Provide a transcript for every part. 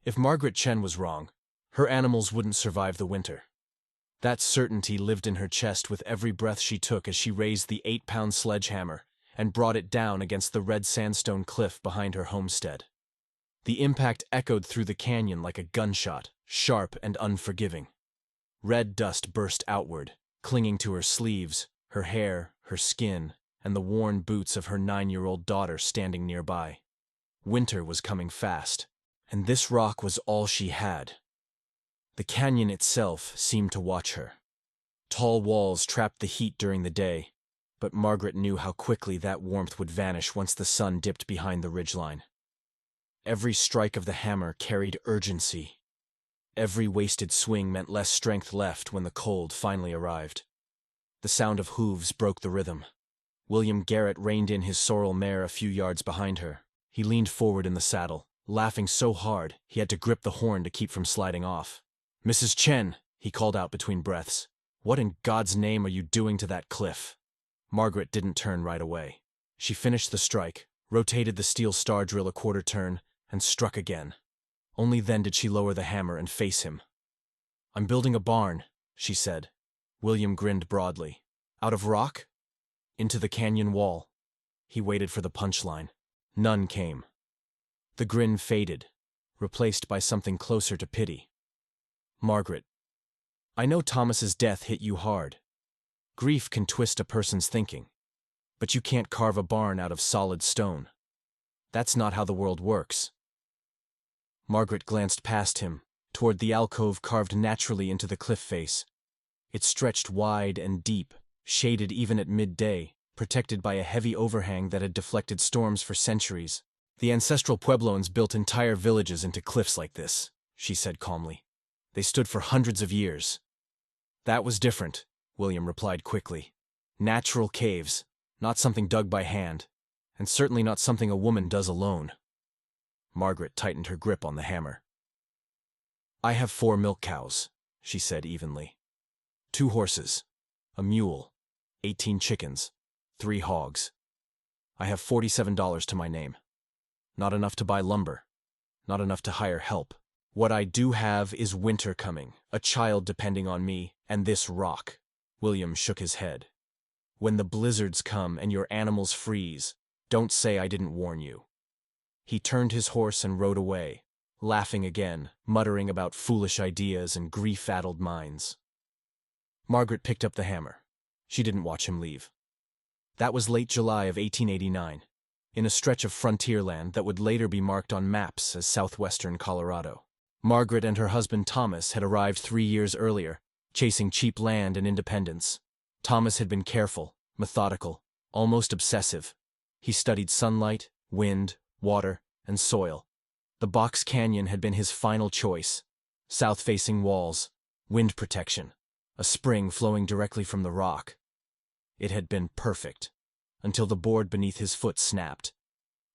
If Margaret Chen was wrong, her animals wouldn't survive the winter. That certainty lived in her chest with every breath she took as she raised the 8-pound sledgehammer and brought it down against the red sandstone cliff behind her homestead. The impact echoed through the canyon like a gunshot, sharp and unforgiving. Red dust burst outward, clinging to her sleeves, her hair, her skin, and the worn boots of her 9-year-old daughter standing nearby. Winter was coming fast, and this rock was all she had. The canyon itself seemed to watch her. Tall walls trapped the heat during the day, but Margaret knew how quickly that warmth would vanish once the sun dipped behind the ridgeline. Every strike of the hammer carried urgency. Every wasted swing meant less strength left when the cold finally arrived. The sound of hooves broke the rhythm. William Garrett reined in his sorrel mare a few yards behind her. He leaned forward in the saddle, laughing so hard he had to grip the horn to keep from sliding off. "Mrs. Chen," he called out between breaths, "what in God's name are you doing to that cliff?" Margaret didn't turn right away. She finished the strike, rotated the steel star drill a quarter turn, and struck again. Only then did she lower the hammer and face him. "I'm building a barn," she said. William grinned broadly. "Out of rock?" "Into the canyon wall." He waited for the punchline. None came. The grin faded, replaced by something closer to pity. "Margaret, I know Thomas's death hit you hard. Grief can twist a person's thinking, but you can't carve a barn out of solid stone. That's not how the world works." Margaret glanced past him, toward the alcove carved naturally into the cliff face. It stretched wide and deep, shaded even at midday, protected by a heavy overhang that had deflected storms for centuries. "The ancestral Puebloans built entire villages into cliffs like this," she said calmly. "They stood for hundreds of years." "That was different," William replied quickly. "Natural caves, not something dug by hand, and certainly not something a woman does alone." Margaret tightened her grip on the hammer. "I have 4 milk cows," she said evenly. 2 horses, a mule, 18 chickens, 3 hogs. I have $47 to my name. Not enough to buy lumber, not enough to hire help. What I do have is winter coming, a child depending on me, and this rock." William shook his head. "When the blizzards come and your animals freeze, don't say I didn't warn you." He turned his horse and rode away, laughing again, muttering about foolish ideas and grief-addled minds. Margaret picked up the hammer. She didn't watch him leave. That was late July of 1889, in a stretch of frontier land that would later be marked on maps as southwestern Colorado. Margaret and her husband Thomas had arrived 3 years earlier, chasing cheap land and independence. Thomas had been careful, methodical, almost obsessive. He studied sunlight, wind, water, and soil. The box canyon had been his final choice. South-facing walls, wind protection, a spring flowing directly from the rock. It had been perfect, until the board beneath his foot snapped.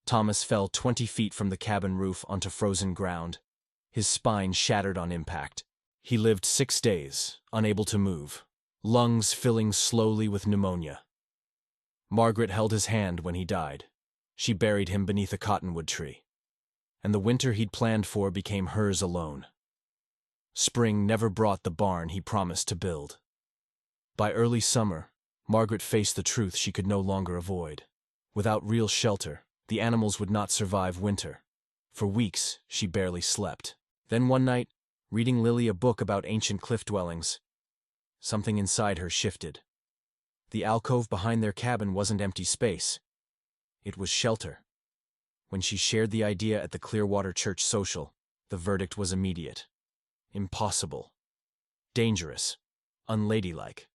Thomas fell 20 feet from the cabin roof onto frozen ground. His spine shattered on impact. He lived 6 days, unable to move, lungs filling slowly with pneumonia. Margaret held his hand when he died. She buried him beneath a cottonwood tree. And the winter he'd planned for became hers alone. Spring never brought the barn he promised to build. By early summer, Margaret faced the truth she could no longer avoid. Without real shelter, the animals would not survive winter. For weeks, she barely slept. Then one night, reading Lily a book about ancient cliff dwellings, something inside her shifted. The alcove behind their cabin wasn't empty space. It was shelter. When she shared the idea at the Clearwater Church social, the verdict was immediate. Impossible. Dangerous. Unladylike.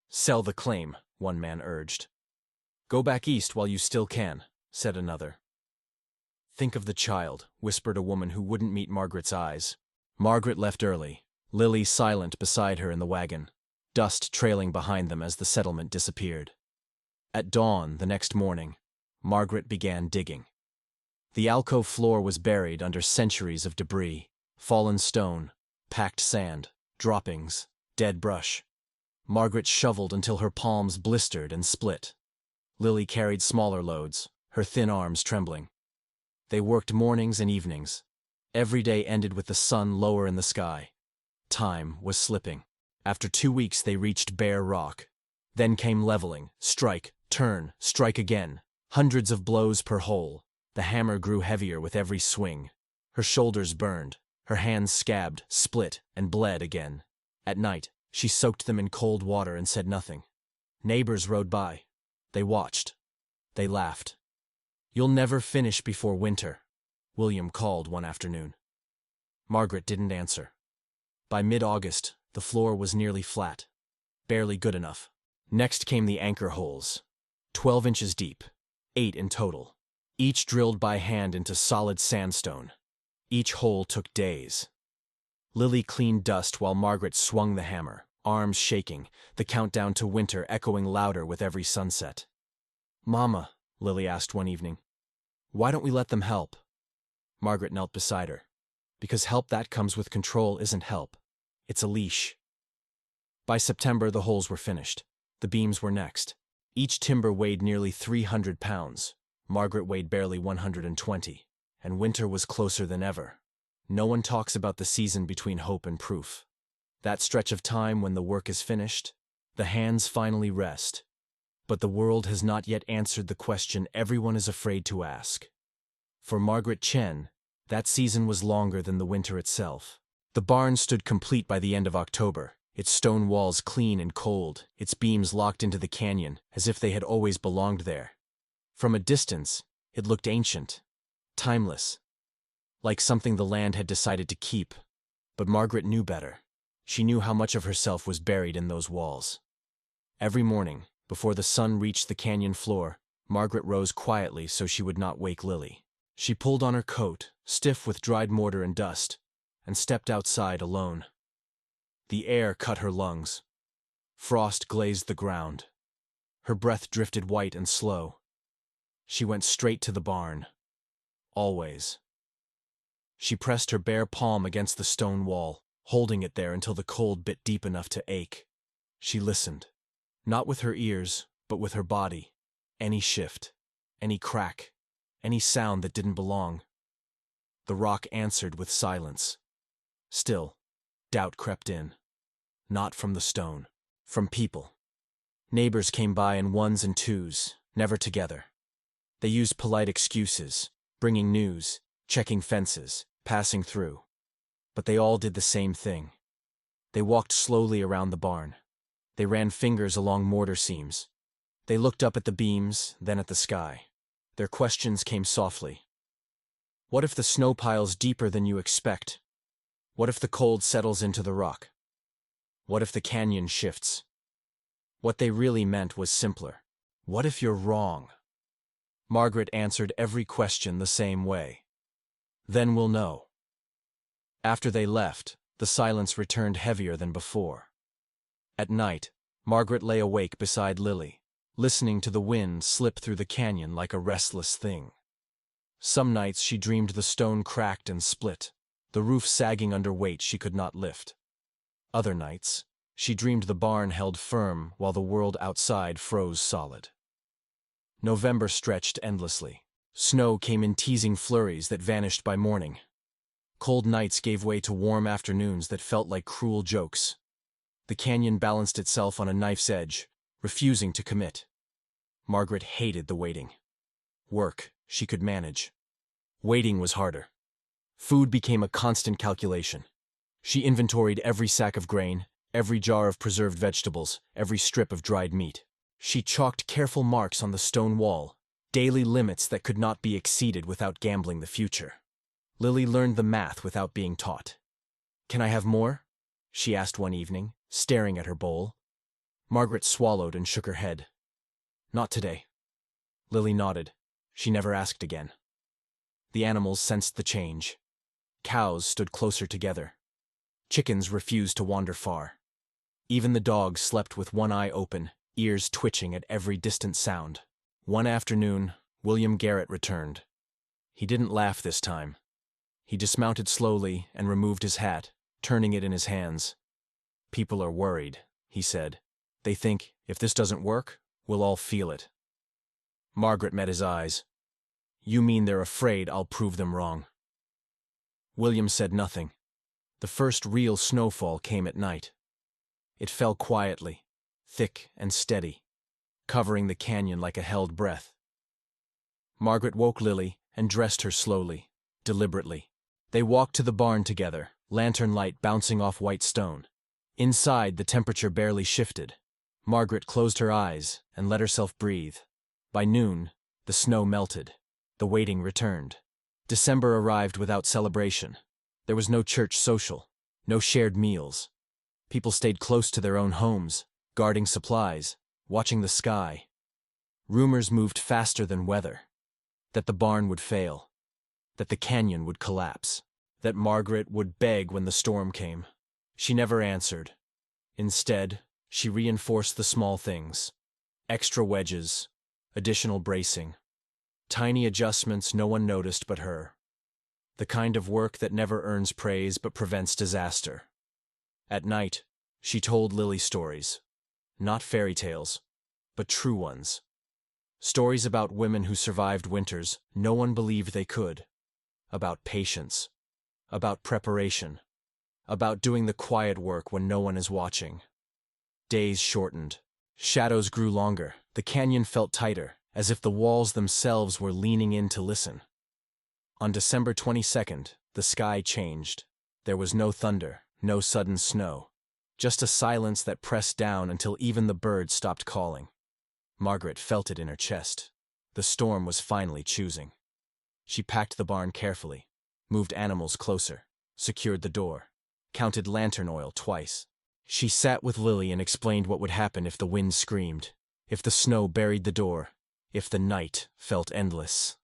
"Sell the claim," one man urged. "Go back east while you still can," said another. "Think of the child," whispered a woman who wouldn't meet Margaret's eyes. Margaret left early, Lily silent beside her in the wagon, dust trailing behind them as the settlement disappeared. At dawn the next morning, Margaret began digging. The alcove floor was buried under centuries of debris, fallen stone, packed sand, droppings, dead brush. Margaret shoveled until her palms blistered and split. Lily carried smaller loads, her thin arms trembling. They worked mornings and evenings, Every day ended with the sun lower in the sky. Time was slipping. After 2 weeks they reached bare rock. Then came leveling, strike, turn, strike again. Hundreds of blows per hole. The hammer grew heavier with every swing. Her shoulders burned. Her hands scabbed, split, and bled again. At night, she soaked them in cold water and said nothing. Neighbors rode by. They watched. They laughed. "You'll never finish before winter," William called one afternoon. Margaret didn't answer. By mid-August, the floor was nearly flat. Barely good enough. Next came the anchor holes. 12 inches deep. 8 in total. Each drilled by hand into solid sandstone. Each hole took days. Lily cleaned dust while Margaret swung the hammer, arms shaking, the countdown to winter echoing louder with every sunset. "Mama," Lily asked one evening, "why don't we let them help?" Margaret knelt beside her. "Because help that comes with control isn't help. It's a leash." By September, the holes were finished. The beams were next. Each timber weighed nearly 300 pounds. Margaret weighed barely 120, and winter was closer than ever. No one talks about the season between hope and proof. That stretch of time when the work is finished, the hands finally rest. But the world has not yet answered the question everyone is afraid to ask. For Margaret Chen, that season was longer than the winter itself. The barn stood complete by the end of October, its stone walls clean and cold, its beams locked into the canyon, as if they had always belonged there. From a distance, it looked ancient, timeless, like something the land had decided to keep. But Margaret knew better. She knew how much of herself was buried in those walls. Every morning, before the sun reached the canyon floor, Margaret rose quietly so she would not wake Lily. She pulled on her coat, stiff with dried mortar and dust, and stepped outside alone. The air cut her lungs. Frost glazed the ground. Her breath drifted white and slow. She went straight to the barn. Always. She pressed her bare palm against the stone wall, holding it there until the cold bit deep enough to ache. She listened. Not with her ears, but with her body. Any shift, any crack, any sound that didn't belong. The rock answered with silence. Still, doubt crept in. Not from the stone, from people. Neighbors came by in ones and twos, never together. They used polite excuses, bringing news, checking fences, passing through. But they all did the same thing. They walked slowly around the barn. They ran fingers along mortar seams. They looked up at the beams, then at the sky. Their questions came softly. What if the snow pile's deeper than you expect? What if the cold settles into the rock? What if the canyon shifts? What they really meant was simpler. What if you're wrong? Margaret answered every question the same way. Then we'll know. After they left, the silence returned heavier than before. At night, Margaret lay awake beside Lily, listening to the wind slip through the canyon like a restless thing. Some nights she dreamed the stone cracked and split, the roof sagging under weight she could not lift. Other nights, she dreamed the barn held firm while the world outside froze solid. November stretched endlessly. Snow came in teasing flurries that vanished by morning. Cold nights gave way to warm afternoons that felt like cruel jokes. The canyon balanced itself on a knife's edge, refusing to commit. Margaret hated the waiting. Work, she could manage. Waiting was harder. Food became a constant calculation. She inventoried every sack of grain, every jar of preserved vegetables, every strip of dried meat. She chalked careful marks on the stone wall, daily limits that could not be exceeded without gambling the future. Lily learned the math without being taught. "Can I have more?" she asked one evening, staring at her bowl. Margaret swallowed and shook her head. "Not today." Lily nodded. She never asked again. The animals sensed the change. Cows stood closer together. Chickens refused to wander far. Even the dogs slept with one eye open, ears twitching at every distant sound. One afternoon, William Garrett returned. He didn't laugh this time. He dismounted slowly and removed his hat, turning it in his hands. "People are worried," he said. "They think, if this doesn't work, we'll all feel it." Margaret met his eyes. "You mean they're afraid I'll prove them wrong?" William said nothing. The first real snowfall came at night. It fell quietly, thick and steady, covering the canyon like a held breath. Margaret woke Lily and dressed her slowly, deliberately. They walked to the barn together, lantern light bouncing off white stone. Inside, the temperature barely shifted. Margaret closed her eyes and let herself breathe. By noon, the snow melted. The waiting returned. December arrived without celebration. There was no church social, no shared meals. People stayed close to their own homes, guarding supplies, watching the sky. Rumors moved faster than weather. That the barn would fail. That the canyon would collapse. That Margaret would beg when the storm came. She never answered. Instead, she reinforced the small things. Extra wedges, additional bracing. Tiny adjustments no one noticed but her. The kind of work that never earns praise but prevents disaster. At night, she told Lily stories. Not fairy tales, but true ones. Stories about women who survived winters no one believed they could. About patience. About preparation. About doing the quiet work when no one is watching. Days shortened. Shadows grew longer. The canyon felt tighter, as if the walls themselves were leaning in to listen. On December 22nd, the sky changed. There was no thunder, no sudden snow. Just a silence that pressed down until even the birds stopped calling. Margaret felt it in her chest. The storm was finally choosing. She packed the barn carefully, moved animals closer, secured the door, counted lantern oil twice. She sat with Lily and explained what would happen if the wind screamed, if the snow buried the door, if the night felt endless.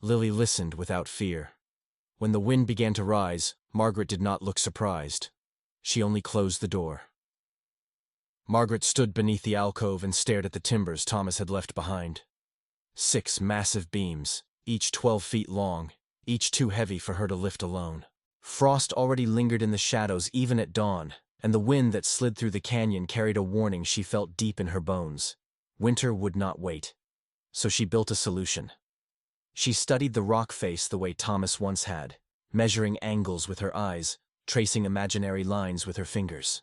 Lily listened without fear. When the wind began to rise, Margaret did not look surprised. She only closed the door. Margaret stood beneath the alcove and stared at the timbers Thomas had left behind. 6 massive beams, each 12 feet long, each too heavy for her to lift alone. Frost already lingered in the shadows even at dawn, and the wind that slid through the canyon carried a warning she felt deep in her bones. Winter would not wait. So she built a solution. She studied the rock face the way Thomas once had, measuring angles with her eyes, tracing imaginary lines with her fingers.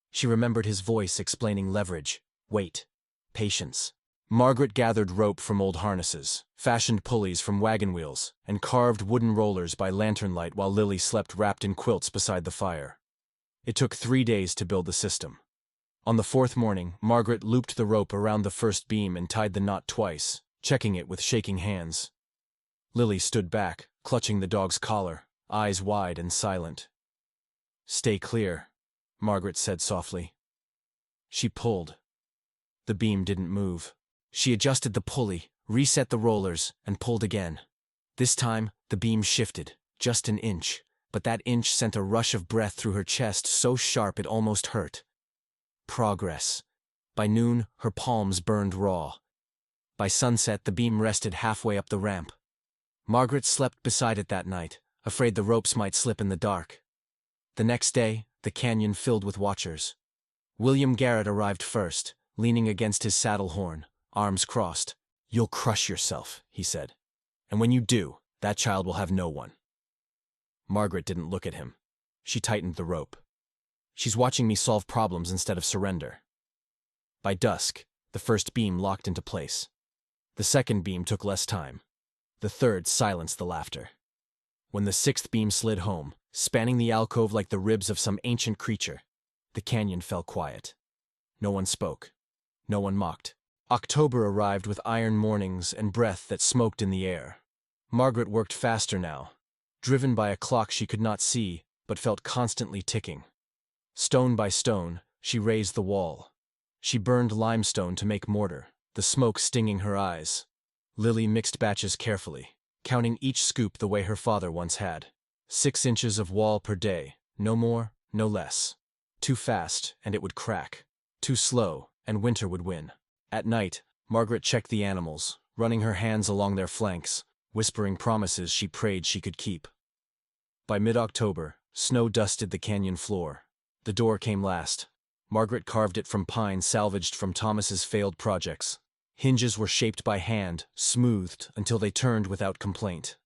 She remembered his voice explaining leverage, weight, patience. Margaret gathered rope from old harnesses, fashioned pulleys from wagon wheels, and carved wooden rollers by lantern light while Lily slept wrapped in quilts beside the fire. It took 3 days to build the system. On the 4th morning, Margaret looped the rope around the first beam and tied the knot twice, checking it with shaking hands. Lily stood back, clutching the dog's collar, eyes wide and silent. "Stay clear," Margaret said softly. She pulled. The beam didn't move. She adjusted the pulley, reset the rollers, and pulled again. This time, the beam shifted, just an inch, but that inch sent a rush of breath through her chest so sharp it almost hurt. Progress. By noon, her palms burned raw. By sunset, the beam rested halfway up the ramp. Margaret slept beside it that night, afraid the ropes might slip in the dark. The next day, the canyon filled with watchers. William Garrett arrived first, leaning against his saddle horn, arms crossed. "You'll crush yourself," he said. "And when you do, that child will have no one." Margaret didn't look at him. She tightened the rope. "She's watching me solve problems instead of surrender." By dusk, the first beam locked into place. The second beam took less time. The third silenced the laughter. When the 6th beam slid home, spanning the alcove like the ribs of some ancient creature, the canyon fell quiet. No one spoke. No one mocked. October arrived with iron mornings and breath that smoked in the air. Margaret worked faster now, driven by a clock she could not see but felt constantly ticking. Stone by stone, she raised the wall. She burned limestone to make mortar, the smoke stinging her eyes. Lily mixed batches carefully, counting each scoop the way her father once had. 6 inches of wall per day, no more, no less. Too fast, and it would crack. Too slow, and winter would win. At night, Margaret checked the animals, running her hands along their flanks, whispering promises she prayed she could keep. By mid-October, snow dusted the canyon floor. The door came last. Margaret carved it from pine salvaged from Thomas's failed projects. Hinges were shaped by hand, smoothed until they turned without complaint.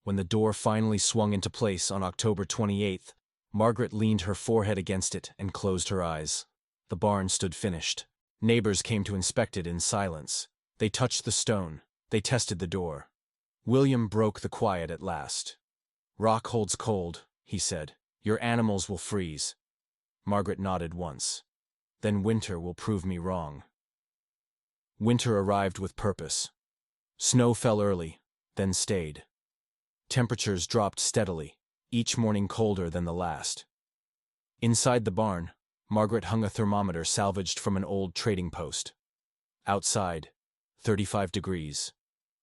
When the door finally swung into place on October 28th, Margaret leaned her forehead against it and closed her eyes. The barn stood finished. Neighbors came to inspect it in silence. They touched the stone. They tested the door. William broke the quiet at last. "Rock holds cold," he said. "Your animals will freeze." Margaret nodded once. "Then winter will prove me wrong." Winter arrived with purpose. Snow fell early, then stayed. Temperatures dropped steadily, each morning colder than the last. Inside the barn, Margaret hung a thermometer salvaged from an old trading post. Outside, 35 degrees.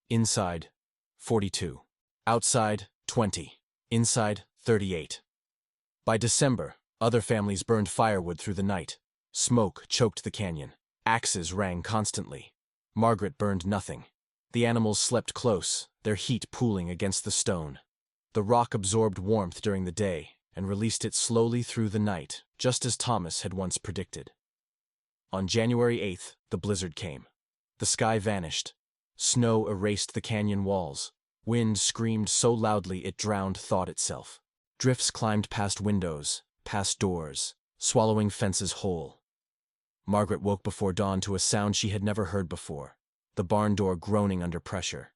Inside, 42. Outside, 20. Inside, 38. By December, other families burned firewood through the night. Smoke choked the canyon. Axes rang constantly. Margaret burned nothing. The animals slept close, their heat pooling against the stone. The rock absorbed warmth during the day and released it slowly through the night, just as Thomas had once predicted. On January 8th, the blizzard came. The sky vanished. Snow erased the canyon walls. Wind screamed so loudly it drowned thought itself. Drifts climbed past windows, past doors, swallowing fences whole. Margaret woke before dawn to a sound she had never heard before, the barn door groaning under pressure.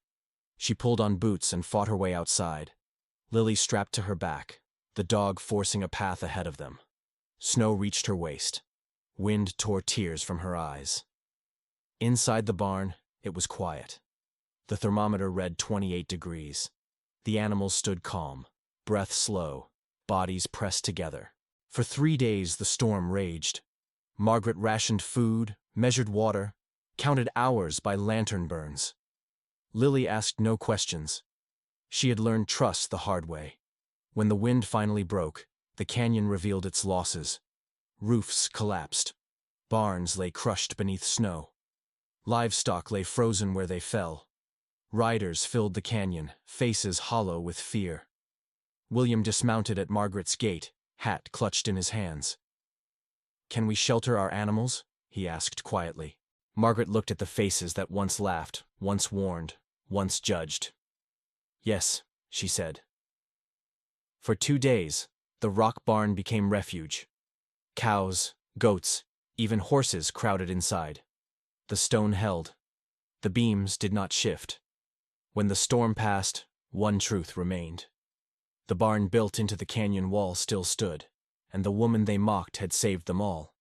She pulled on boots and fought her way outside. Lily strapped to her back, the dog forcing a path ahead of them. Snow reached her waist. Wind tore tears from her eyes. Inside the barn, it was quiet. The thermometer read 28 degrees. The animals stood calm, breath slow, bodies pressed together. For 3 days the storm raged. Margaret rationed food, measured water, counted hours by lantern burns. Lily asked no questions. She had learned trust the hard way. When the wind finally broke, the canyon revealed its losses. Roofs collapsed. Barns lay crushed beneath snow. Livestock lay frozen where they fell. Riders filled the canyon, faces hollow with fear. William dismounted at Margaret's gate, hat clutched in his hands. "Can we shelter our animals?" he asked quietly. Margaret looked at the faces that once laughed, once warned, once judged. "Yes," she said. For 2 days, the rock barn became refuge. Cows, goats, even horses crowded inside. The stone held. The beams did not shift. When the storm passed, one truth remained. The barn built into the canyon wall still stood, and the woman they mocked had saved them all.